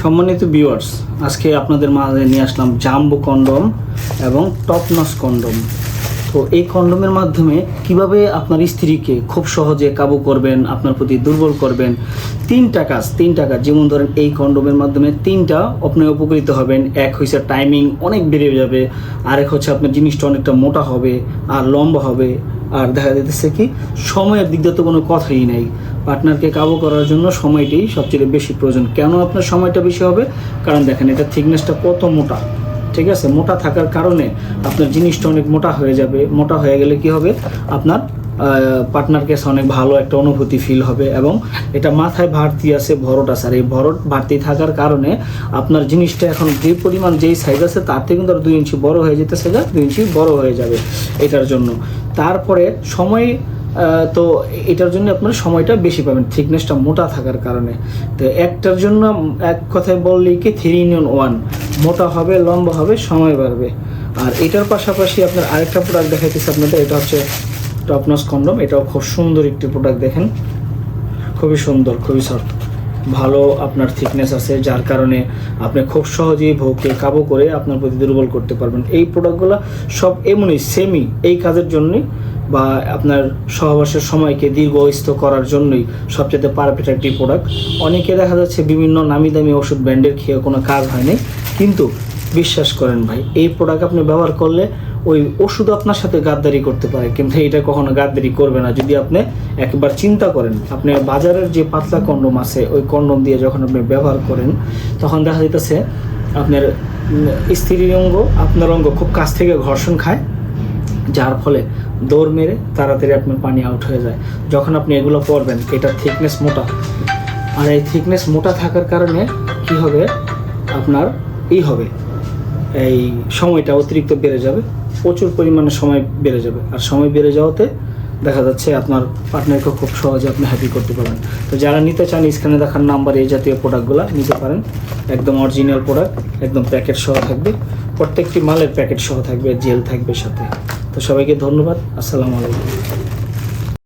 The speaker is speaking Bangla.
সম্মানিত ভিউয়ার্স, আজকে আপনাদের মাঝে নিয়ে আসলাম জাম্বো কন্ডম এবং টপ নচ কন্ডম। তো এই কন্ডমের মাধ্যমে কিভাবে আপনার স্ত্রীকে খুব সহজে কাবু করবেন, আপনার প্রতি দুর্বল করবেন। তিনটা কাজ। যেমন ধরেন এই কন্ডমের মাধ্যমে তিনটা আপনি উপকৃত হবেন। এক হচ্ছে টাইমিং অনেক বেড়ে যাবে, আরেক হচ্ছে আপনার জিনিসটা অনেকটা মোটা হবে আর লম্বা হবে, আর দেখা যাচ্ছে কি সময়ের দিক দিয়ে তো কোনো কথাই নেই। পার্টনারকে কাবু করার জন্য সময়টি সবচেয়ে বেশি প্রয়োজন। কেন আপনার সময়টা বেশি হবে? কারণ দেখেন এটা থিকনেসটা কত মোটা, ঠিক আছে? মোটা থাকার কারণে আপনার জিনিসটা অনেক মোটা হয়ে যাবে। মোটা হয়ে গেলে কি হবে, আপনার পার্টনার কাছে অনেক ভালো একটা অনুভূতি ফিল হবে। এবং এটা মাথায় ভারতি আছে, ভরট আছে, আর এই ভরট ভারতি থাকার কারণে আপনার জিনিসটা এখন যে পরিমাণ যেই সাইজ আছে তার থেকে কিন্তু আর 2 ইঞ্চি বড় হয়ে যেতেছে, 2 ইঞ্চি বড় হয়ে যাবে এটার জন্য। তারপরে সময়, তো এটার জন্য আপনার সময়টা বেশি পাবেন থিকনেসটা মোটা থাকার কারণে। তো একটার জন্য এক কথায় বললেই কি 3 in 1, মোটা হবে, লম্বা হবে, সময় বাড়বে। আর এটার পাশাপাশি আপনার আরেকটা প্রোডাক্ট দেখাইতেছি আপনাদের, এটা হচ্ছে টপ নচ কন্ডম। এটাও খুব সুন্দর একটি প্রোডাক্ট, দেখেন খুবই সুন্দর, খুবই সফট, ভালো আপনার থিকনেস আছে, যার কারণে আপনি খুব সহজেই বউকে কাবু করে আপনার প্রতি দুর্বল করতে পারবেন। এই প্রোডাক্টগুলো সব এমনই সেমই এই কাজের জন্যই, বা আপনার সহবাসের সময়কে দীর্ঘস্থ করার জন্যই সবচেয়ে পারফেক্ট একটি প্রোডাক্ট। অনেকে দেখা যাচ্ছে বিভিন্ন নামি দামি ওষুধ ব্র্যান্ডের খেয়ে কোনো কাজ হয় নাই, কিন্তু বিশ্বাস করেন ভাই, এই প্রোডাক্ট আপনি ব্যবহার করলে ওই ওষুধ আপনার সাথে গাদ্দারি করতে পারে, কিন্তু এটা কখনো গাদ্দারি করবে না। যদি আপনি একবার চিন্তা করেন, আপনি বাজারের যে পাতলা কন্ডম আছে ওই কন্ডম দিয়ে যখন আপনি ব্যবহার করেন, তখন দেখা যাইতেছে আপনার স্ত্রীর অঙ্গ আপনার অঙ্গ খুব কাছ থেকে ঘর্ষণ খায়, যার ফলে দৌড় মেরে তাড়াতাড়ি আপনার পানি আউট হয়ে যায়। যখন আপনি এগুলো পরবেন, এটার থিকনেস মোটা, আর এই থিকনেস মোটা থাকার কারণে কি হবে, আপনার হবে এই সময়টা অতিরিক্ত বেড়ে যাবে, প্রচুর পরিমাণে সময় বেড়ে যাবে। আর সময় বেড়ে যাওয়াতে দেখা যাচ্ছে আপনার পার্টনারকে খুব সহজে আপনি হ্যাপি করতে পারবেন। তো যারা নিতে চান, স্ক্রিনে দেখার নাম্বার এই জাতীয় প্রোডাক্টগুলো নিতে পারেন। একদম অরিজিনাল প্রোডাক্ট, একদম প্যাকেট সহ থাকবে, প্রত্যেকটি মালের প্যাকেট সহ থাকবে, জেল থাকবে সাথে। তো সবাইকে ধন্যবাদ, আসসালামু আলাইকুম।